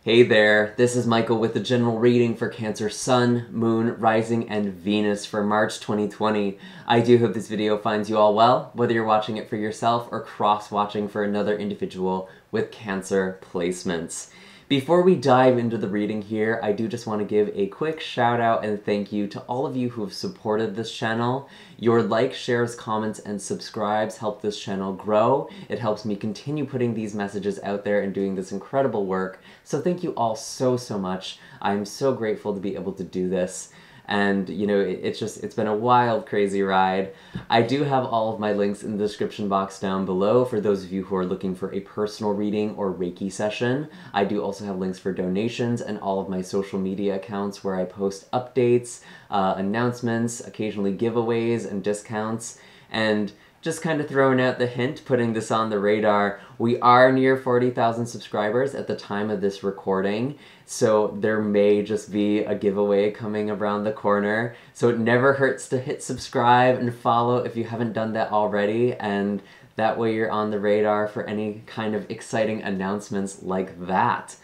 Hey there, this is Michael with the general reading for Cancer Sun, Moon, Rising, and Venus for March 2020. I do hope this video finds you all well, whether you're watching it for yourself or cross-watching for another individual with Cancer placements. Before we dive into the reading here, I do just want to give a quick shout out and thank you to all of you who have supported this channel. Your likes, shares, comments, and subscribes help this channel grow. It helps me continue putting these messages out there and doing this incredible work. So thank you all so much. I'm so grateful to be able to do this. And, you know, it's been a wild, crazy ride. I do have all of my links in the description box down below for those of you who are looking for a personal reading or Reiki session. I do also have links for donations and all of my social media accounts where I post updates, announcements, occasionally giveaways and discounts. And just kind of throwing out the hint, putting this on the radar, we are near 40,000 subscribers at the time of this recording, so there may just be a giveaway coming around the corner. So it never hurts to hit subscribe and follow if you haven't done that already, and that way you're on the radar for any kind of exciting announcements like that.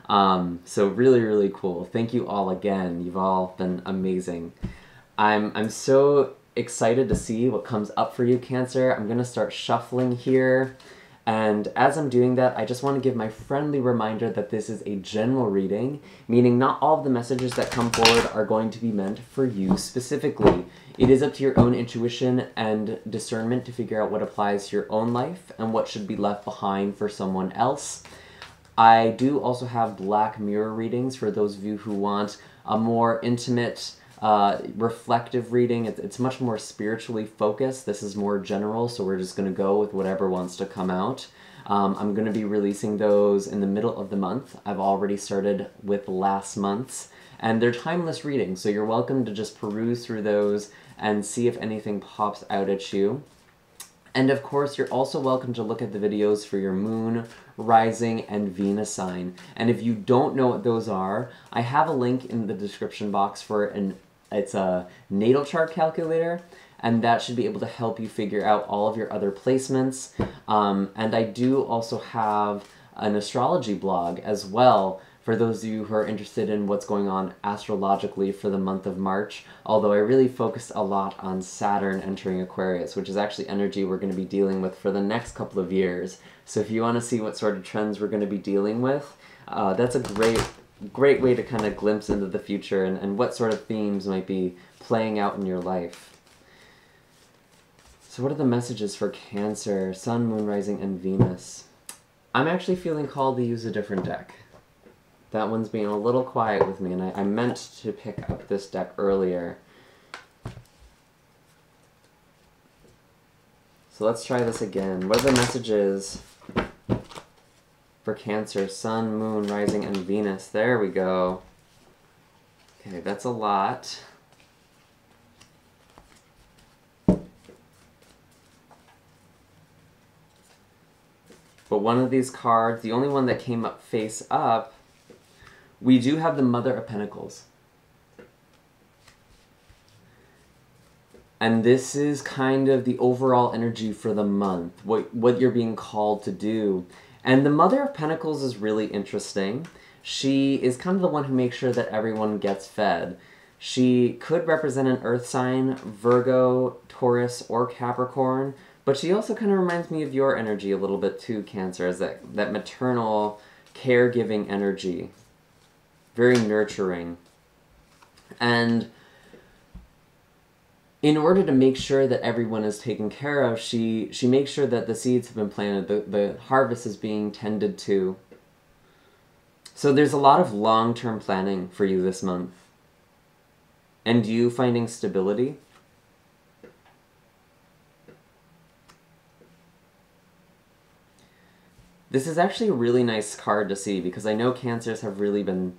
So really cool. Thank you all again. You've all been amazing. I'm so excited to see what comes up for you, Cancer. I'm going to start shuffling here. And as I'm doing that, I just want to give my friendly reminder that this is a general reading, meaning not all of the messages that come forward are going to be meant for you specifically. It is up to your own intuition and discernment to figure out what applies to your own life and what should be left behind for someone else. I do also have Black Mirror readings for those of you who want a more intimate, reflective reading. It's much more spiritually focused. This is more general, so we're just going to go with whatever wants to come out. I'm going to be releasing those in the middle of the month. I've already started with last month's, and they're timeless readings, so you're welcome to just peruse through those and see if anything pops out at you. And of course, you're also welcome to look at the videos for your Moon, Rising, and Venus sign. And if you don't know what those are, I have a link in the description box for it's a natal chart calculator, and that should be able to help you figure out all of your other placements. And I do also have an astrology blog as well for those of you who are interested in what's going on astrologically for the month of March, although I really focused a lot on Saturn entering Aquarius, which is actually energy we're going to be dealing with for the next couple of years. So if you want to see what sort of trends we're going to be dealing with, that's a great way to kind of glimpse into the future and what sort of themes might be playing out in your life. So what are the messages for Cancer, Sun, Moon, Rising, and Venus? I'm actually feeling called to use a different deck. That one's being a little quiet with me, and I meant to pick up this deck earlier. So let's try this again. What are the messages for Cancer, Sun, Moon, Rising, and Venus? There we go. Okay, that's a lot. But one of these cards, the only one that came up face up, we do have the Mother of Pentacles. And this is kind of the overall energy for the month, what you're being called to do. And the Mother of Pentacles is really interesting. She is kind of the one who makes sure that everyone gets fed. She could represent an earth sign, Virgo, Taurus, or Capricorn, but she also kind of reminds me of your energy a little bit too, Cancer, as that maternal, caregiving energy. Very nurturing. And in order to make sure that everyone is taken care of, she makes sure that the seeds have been planted, the harvest is being tended to. So there's a lot of long-term planning for you this month. And you finding stability. This is actually a really nice card to see because I know Cancers have really been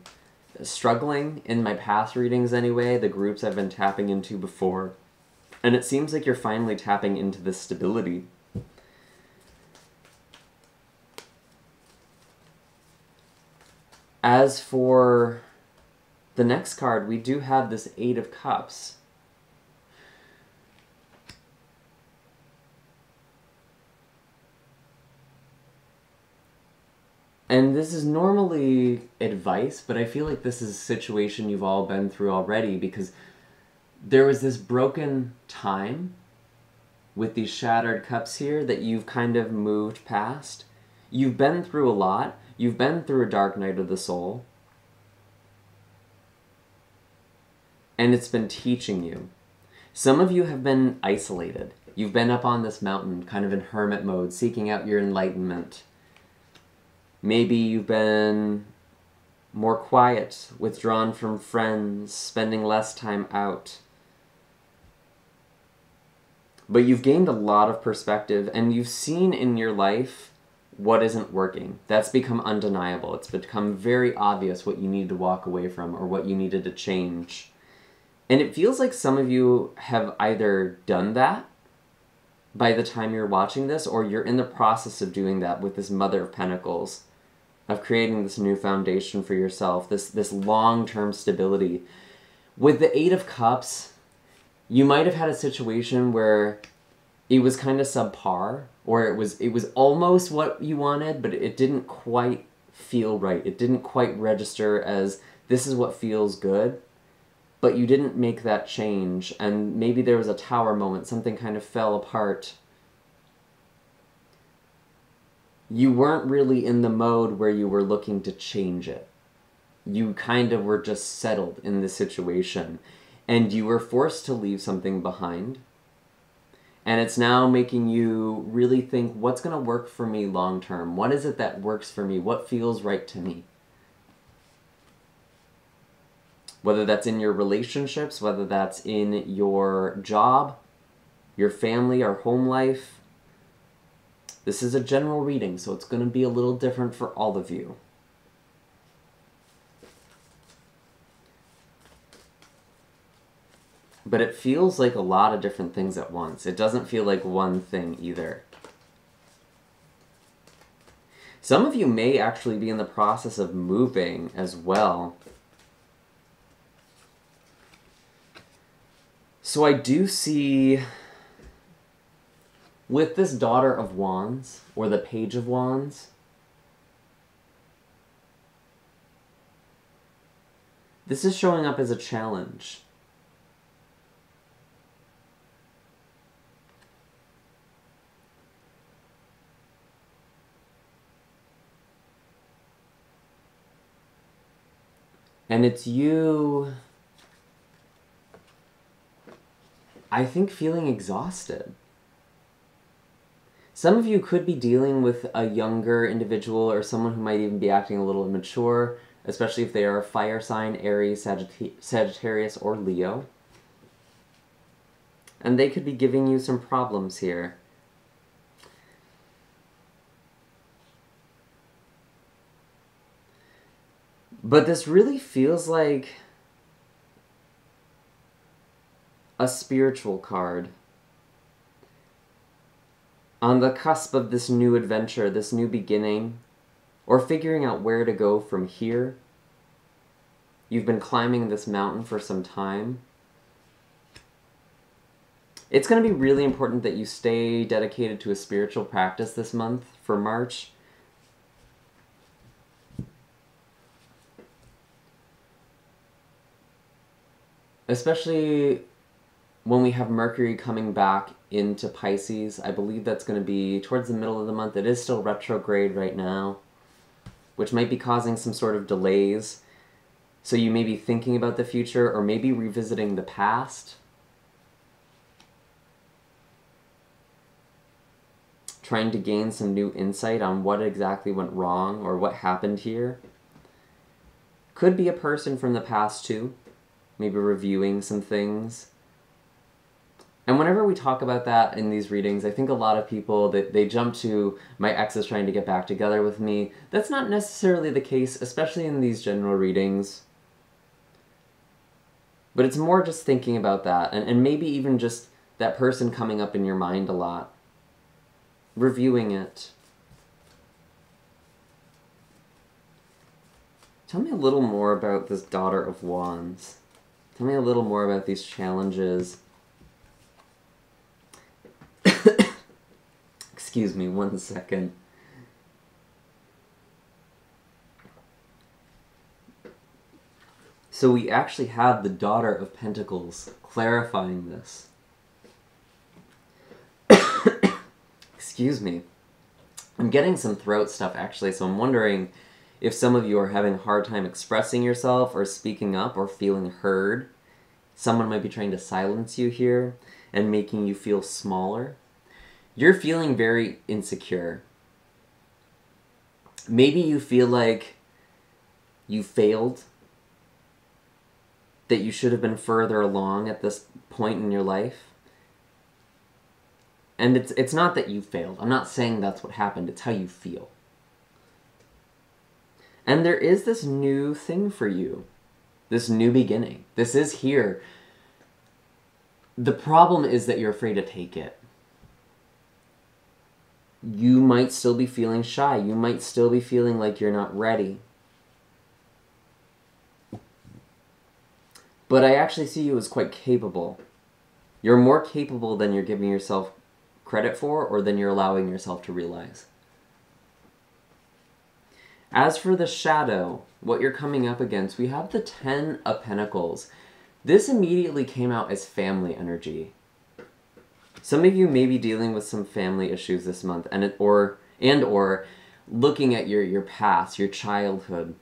struggling in my past readings anyway, the groups I've been tapping into before. And it seems like you're finally tapping into this stability. As for the next card, we do have this Eight of Cups. And this is normally advice, but I feel like this is a situation you've all been through already, because there was this broken time with these shattered cups here that you've kind of moved past. You've been through a lot. You've been through a dark night of the soul. And it's been teaching you. Some of you have been isolated. You've been up on this mountain, kind of in hermit mode, seeking out your enlightenment. Maybe you've been more quiet, withdrawn from friends, spending less time out. But you've gained a lot of perspective, and you've seen in your life what isn't working. That's become undeniable. It's become very obvious what you need to walk away from or what you needed to change. And it feels like some of you have either done that by the time you're watching this, or you're in the process of doing that with this Mother of Pentacles, of creating this new foundation for yourself, this long-term stability. With the Eight of Cups, you might have had a situation where it was kind of subpar, or it was almost what you wanted, but it didn't quite feel right. It didn't quite register as, this is what feels good, but you didn't make that change, and maybe there was a tower moment, something kind of fell apart. You weren't really in the mode where you were looking to change it. You kind of were just settled in the situation, and you were forced to leave something behind. And it's now making you really think, what's going to work for me long term? What is it that works for me? What feels right to me? Whether that's in your relationships, whether that's in your job, your family, or home life. This is a general reading, so it's going to be a little different for all of you. But it feels like a lot of different things at once. It doesn't feel like one thing either. Some of you may actually be in the process of moving as well. So I do see, with this Daughter of Wands, or the Page of Wands, this is showing up as a challenge. And it's you, I think, feeling exhausted. Some of you could be dealing with a younger individual, or someone who might even be acting a little immature, especially if they are a fire sign, Aries, Sagittarius, or Leo. And they could be giving you some problems here. But this really feels like a spiritual card. On the cusp of this new adventure, this new beginning, or figuring out where to go from here. You've been climbing this mountain for some time. It's going to be really important that you stay dedicated to a spiritual practice this month for March. Especially when we have Mercury coming back into Pisces. I believe that's going to be towards the middle of the month. It is still retrograde right now, which might be causing some sort of delays. So you may be thinking about the future, or maybe revisiting the past. Trying to gain some new insight on what exactly went wrong, or what happened here. Could be a person from the past too. Maybe reviewing some things. And whenever we talk about that in these readings, I think a lot of people, they jump to, my ex is trying to get back together with me. That's not necessarily the case, especially in these general readings. But it's more just thinking about that, and maybe even just that person coming up in your mind a lot. Reviewing it. Tell me a little more about this Daughter of Wands. Tell me a little more about these challenges. Excuse me, 1 second. So we actually have the Daughter of Pentacles clarifying this. Excuse me. I'm getting some throat stuff actually, so I'm wondering if some of you are having a hard time expressing yourself or speaking up or feeling heard. Someone might be trying to silence you here and making you feel smaller. You're feeling very insecure. Maybe you feel like you failed, that you should have been further along at this point in your life. And it's not that you failed. I'm not saying that's what happened. It's how you feel. And there is this new thing for you. This new beginning. This is here. The problem is that you're afraid to take it. You might still be feeling shy. You might still be feeling like you're not ready. But I actually see you as quite capable. You're more capable than you're giving yourself credit for or than you're allowing yourself to realize. As for the shadow, what you're coming up against, we have the 10 of Pentacles. This immediately came out as family energy. Some of you may be dealing with some family issues this month or looking at your past, your childhood.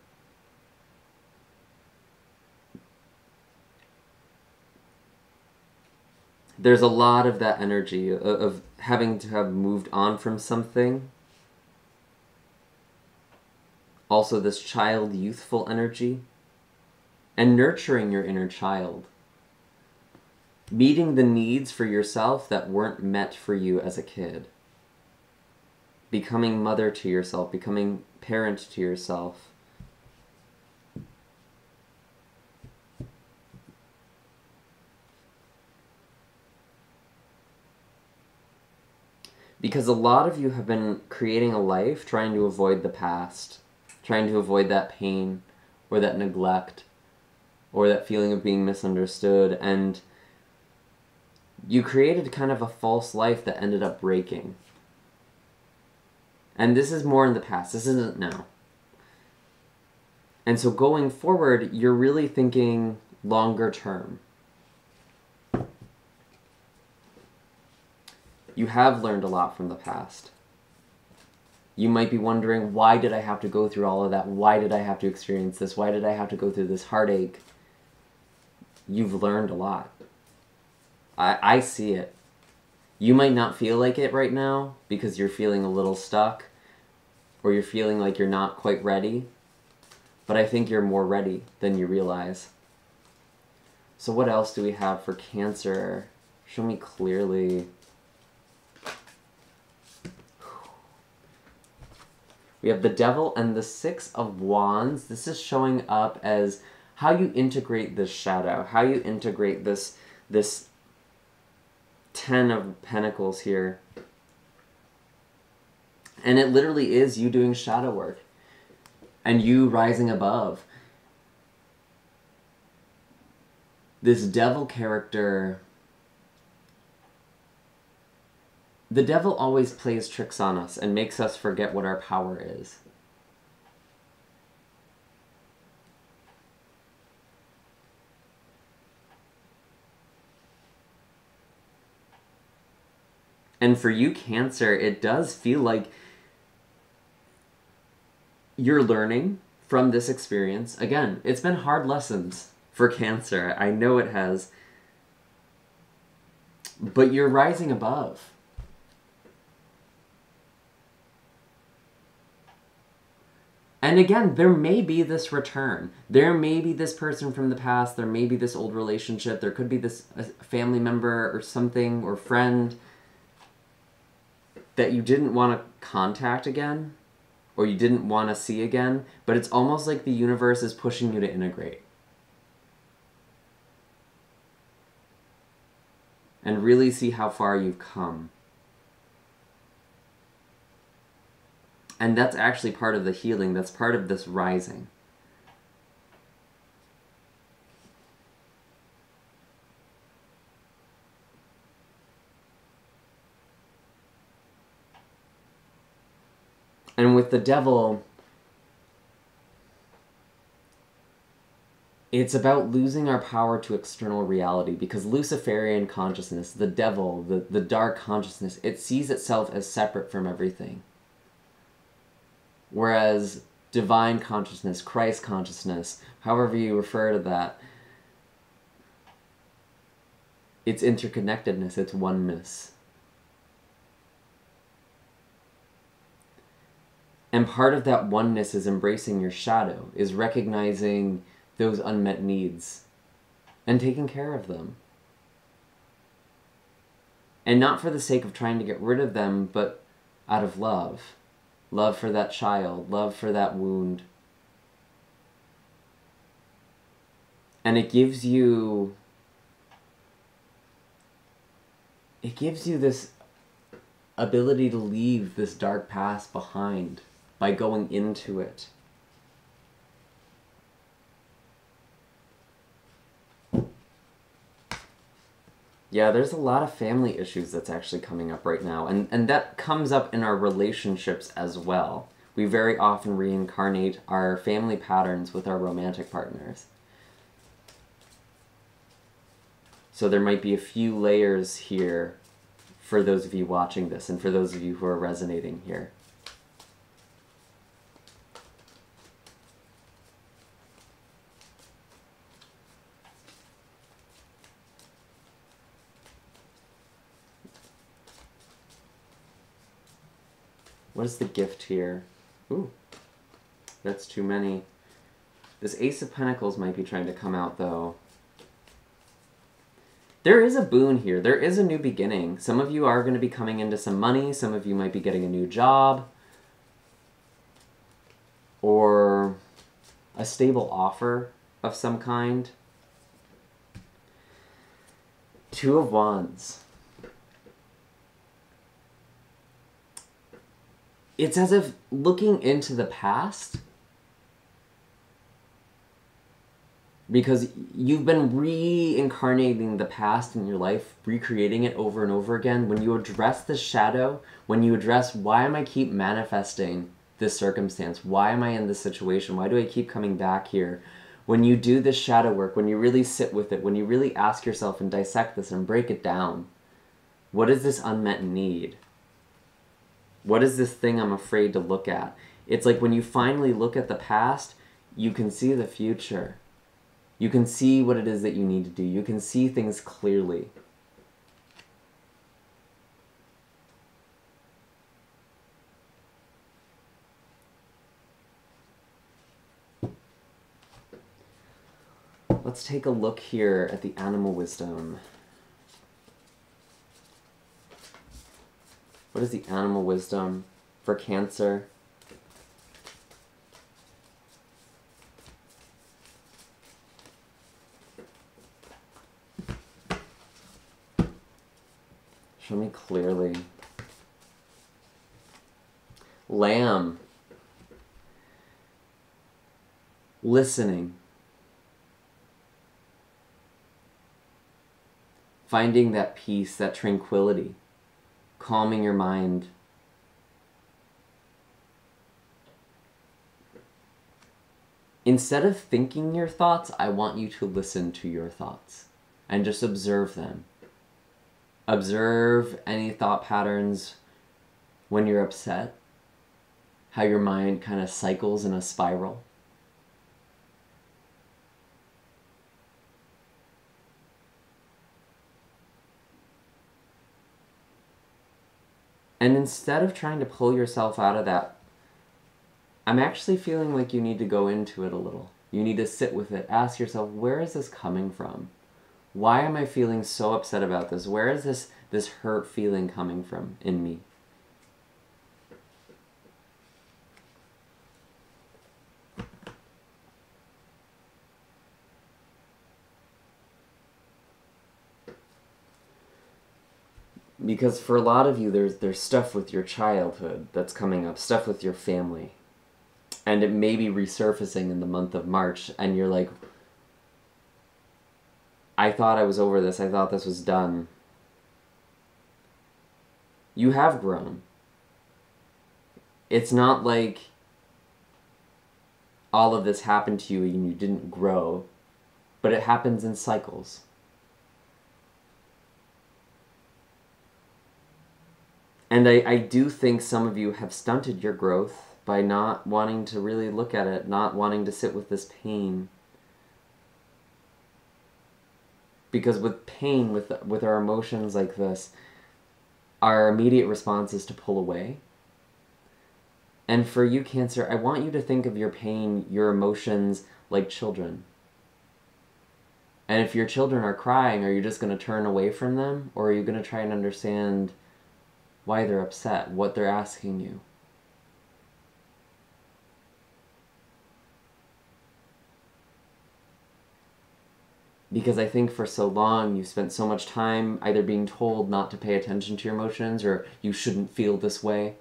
There's a lot of that energy of having to have moved on from something. Also this child, youthful energy. And nurturing your inner child. Meeting the needs for yourself that weren't met for you as a kid. Becoming mother to yourself, becoming parent to yourself. Because a lot of you have been creating a life trying to avoid the past, trying to avoid that pain or that neglect or that feeling of being misunderstood, and you created kind of a false life that ended up breaking. And this is more in the past. This isn't now. And so going forward, you're really thinking longer term. You have learned a lot from the past. You might be wondering, why did I have to go through all of that? Why did I have to experience this? Why did I have to go through this heartache? You've learned a lot. I see it. You might not feel like it right now because you're feeling a little stuck or you're feeling like you're not quite ready, but I think you're more ready than you realize. So what else do we have for Cancer? Show me clearly. We have the Devil and the Six of Wands. This is showing up as how you integrate this shadow, how you integrate this 10 of Pentacles here. And it literally is you doing shadow work and you rising above. This Devil character, the devil always plays tricks on us and makes us forget what our power is. And for you, Cancer, it does feel like you're learning from this experience. Again, it's been hard lessons for Cancer. I know it has. But you're rising above. And again, there may be this return. There may be this person from the past. There may be this old relationship. There could be this family member or something or friend that you didn't want to contact again or you didn't want to see again. But it's almost like the universe is pushing you to integrate. And really see how far you've come. And that's actually part of the healing. That's part of this rising. And with the Devil, It's about losing our power to external reality, because Luciferian consciousness, the devil, the dark consciousness, it sees itself as separate from everything. Whereas divine consciousness, Christ consciousness, however you refer to that, it's interconnectedness, it's oneness. And part of that oneness is embracing your shadow, is recognizing those unmet needs and taking care of them. And not for the sake of trying to get rid of them, but out of love. Love for that child, love for that wound. And it gives you this ability to leave this dark past behind by going into it. Yeah, there's a lot of family issues that's actually coming up right now, and that comes up in our relationships as well. We very often reincarnate our family patterns with our romantic partners. So there might be a few layers here for those of you watching this, and for those of you who are resonating here. What is the gift here? Ooh, that's too many. This Ace of Pentacles might be trying to come out, though. There is a boon here. There is a new beginning. Some of you are going to be coming into some money. Some of you might be getting a new job. Or a stable offer of some kind. Two of Wands. It's as if looking into the past, because you've been reincarnating the past in your life, recreating it over and over again. When you address the shadow, when you address, why am I keep manifesting this circumstance? Why am I in this situation? Why do I keep coming back here? When you do this shadow work, when you really sit with it, when you really ask yourself and dissect this and break it down, what is this unmet need? What is this thing I'm afraid to look at? It's like when you finally look at the past, you can see the future. You can see what it is that you need to do. You can see things clearly. Let's take a look here at the animal wisdom. What is the animal wisdom for Cancer? Show me clearly. Lamb. Listening. Finding that peace, that tranquility. Calming your mind. Instead of thinking your thoughts, I want you to listen to your thoughts and just observe them. Observe any thought patterns when you're upset, how your mind kind of cycles in a spiral. And instead of trying to pull yourself out of that, I'm actually feeling like you need to go into it a little. You need to sit with it. Ask yourself, where is this coming from? Why am I feeling so upset about this? Where is this hurt feeling coming from in me? Because for a lot of you, there's stuff with your childhood that's coming up, stuff with your family. And it may be resurfacing in the month of March, and you're like, I thought I was over this, I thought this was done. You have grown. It's not like all of this happened to you and you didn't grow. but it happens in cycles. And I do think some of you have stunted your growth by not wanting to really look at it, not wanting to sit with this pain. Because with pain, with our emotions like this, our immediate response is to pull away. And for you, Cancer, I want you to think of your pain, your emotions, like children. And if your children are crying, are you just going to turn away from them? Or are you going to try and understand why they're upset, what they're asking you? Because I think for so long you've spent so much time either being told not to pay attention to your emotions or you shouldn't feel this way.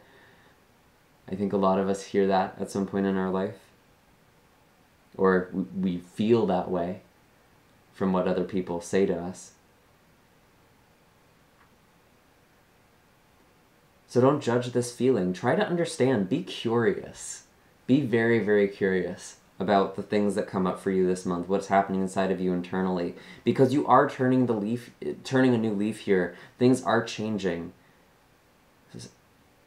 I think a lot of us hear that at some point in our life. Or we feel that way from what other people say to us. So don't judge this feeling. Try to understand. Be curious. Be very, very curious about the things that come up for you this month, what's happening inside of you internally. Because you are turning a new leaf here. Things are changing.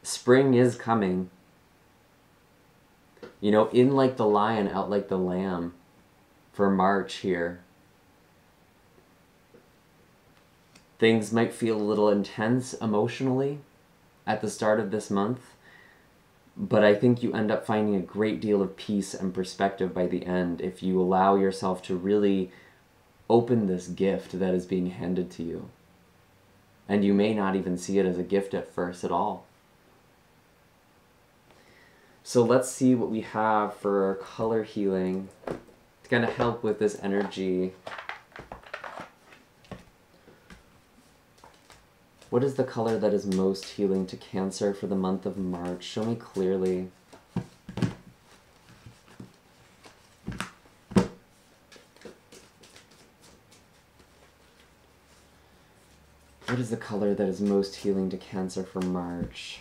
Spring is coming. You know, in like the lion, out like the lamb for March here. Things might feel a little intense emotionally at the start of this month, but I think you end up finding a great deal of peace and perspective by the end if you allow yourself to really open this gift that is being handed to you. And you may not even see it as a gift at first at all. So let's see what we have for color healing to kind of help with this energy. What is the color that is most healing to Cancer for the month of March? Show me clearly. What is the color that is most healing to Cancer for March?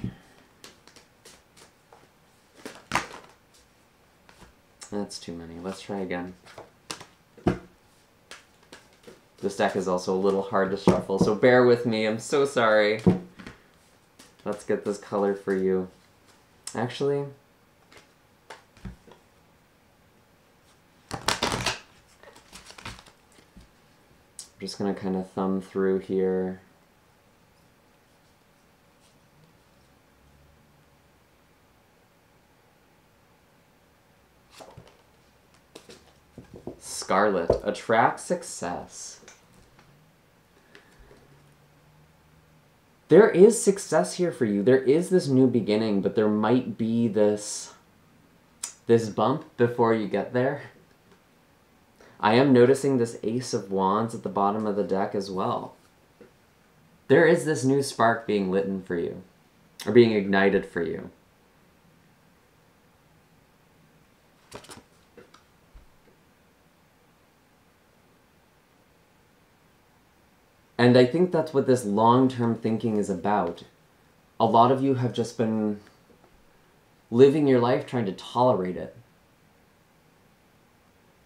That's too many. Let's try again. This deck is also a little hard to shuffle, so bear with me. I'm so sorry. Let's get this color for you. Actually, I'm just going to kind of thumb through here. Scarlet, attract success. There is success here for you. There is this new beginning, but there might be this bump before you get there. I am noticing this Ace of Wands at the bottom of the deck as well. There is this new spark being lit for you, or being ignited for you. And I think that's what this long-term thinking is about. A lot of you have just been living your life trying to tolerate it.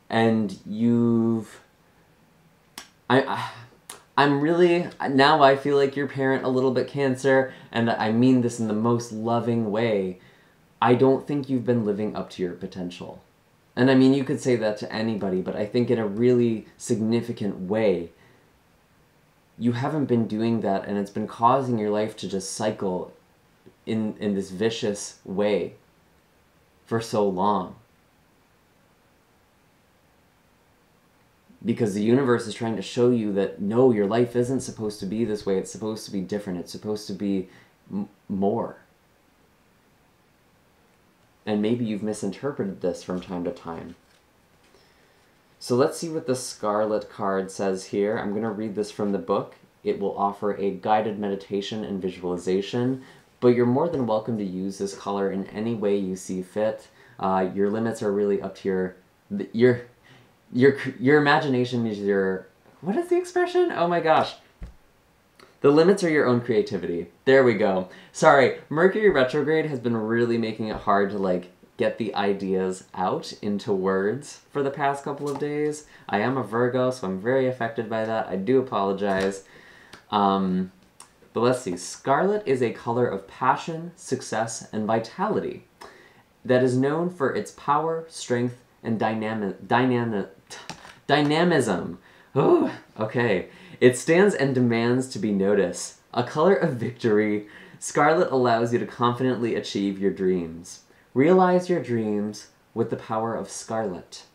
And I'm really, now I feel like your parent a little bit, Cancer, and I mean this in the most loving way. I don't think you've been living up to your potential. And I mean, you could say that to anybody, but I think in a really significant way, you haven't been doing that, and it's been causing your life to just cycle in this vicious way for so long. Because the universe is trying to show you that, no, your life isn't supposed to be this way. It's supposed to be different. It's supposed to be more. And maybe you've misinterpreted this from time to time. So let's see what the Scarlet card says here. I'm going to read this from the book. It will offer a guided meditation and visualization, but you're more than welcome to use this color in any way you see fit. Your limits are really up to your imagination is your, what is the expression? Oh my gosh. The limits are your own creativity. There we go. Sorry, Mercury retrograde has been really making it hard to like get the ideas out into words for the past couple of days. I am a Virgo, so I'm very affected by that. I do apologize. But let's see. Scarlet is a color of passion, success, and vitality that is known for its power, strength, and dynamism. Oh, okay. It stands and demands to be noticed. A color of victory, Scarlet allows you to confidently achieve your dreams. Realize your dreams with the power of Scarlet.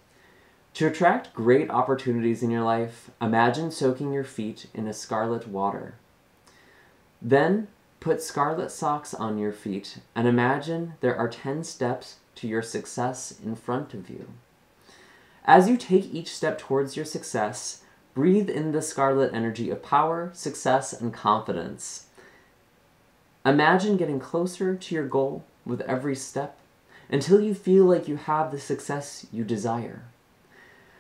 To attract great opportunities in your life, imagine soaking your feet in a scarlet water. Then, put scarlet socks on your feet and imagine there are 10 steps to your success in front of you. As you take each step towards your success, breathe in the scarlet energy of power, success, and confidence. Imagine getting closer to your goal with every step until you feel like you have the success you desire.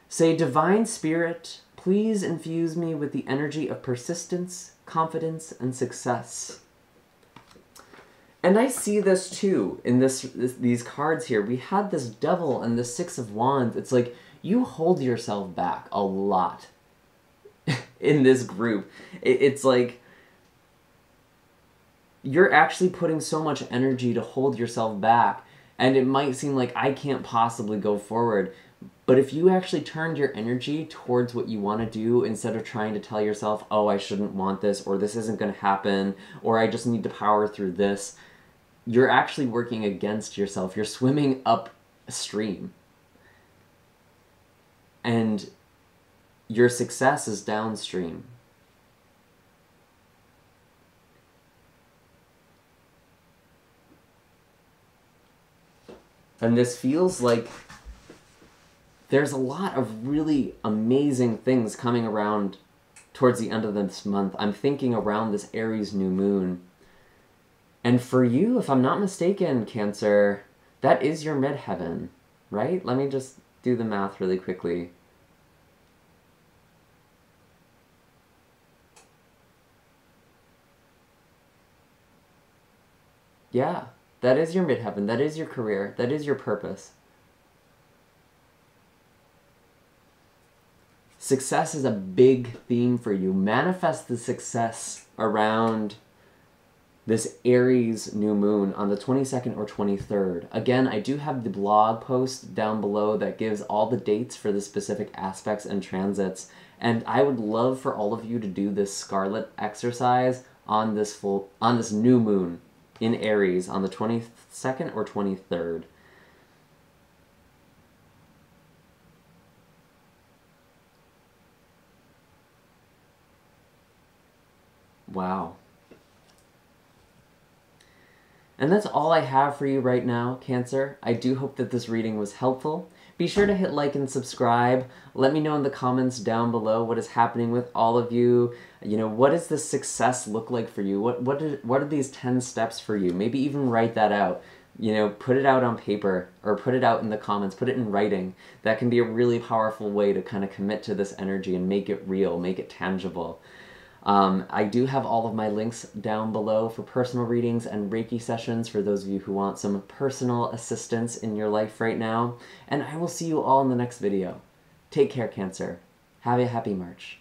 Say, Divine Spirit, please infuse me with the energy of persistence, confidence, and success. And I see this too in these cards here. We had this Devil and the Six of Wands. It's like you hold yourself back a lot in this group. It's like you're actually putting so much energy to hold yourself back, and it might seem like I can't possibly go forward. But if you actually turned your energy towards what you want to do instead of trying to tell yourself, oh, I shouldn't want this, or this isn't going to happen, or I just need to power through this, you're actually working against yourself. You're swimming upstream. And your success is downstream. And this feels like there's a lot of really amazing things coming around towards the end of this month. I'm thinking around this Aries new moon. And for you, if I'm not mistaken, Cancer, that is your midheaven, right? Let me just do the math really quickly. Yeah, that is your midheaven. That is your career. That is your purpose. Success is a big theme for you. Manifest the success around this Aries new moon on the 22nd or 23rd. Again, I do have the blog post down below that gives all the dates for the specific aspects and transits. And I would love for all of you to do this Scarlet exercise on this new moon in Aries on the 22nd or 23rd. Wow. And that's all I have for you right now, Cancer. I do hope that this reading was helpful. Be sure to hit like and subscribe. Let me know in the comments down below what is happening with all of you. You know, what does this success look like for you? What are these 10 steps for you? Maybe even write that out. You know, put it out on paper or put it out in the comments, put it in writing. That can be a really powerful way to kind of commit to this energy and make it real, make it tangible. I do have all of my links down below for personal readings and Reiki sessions for those of you who want some personal assistance in your life right now. And I will see you all in the next video. Take care, Cancer. Have a happy March.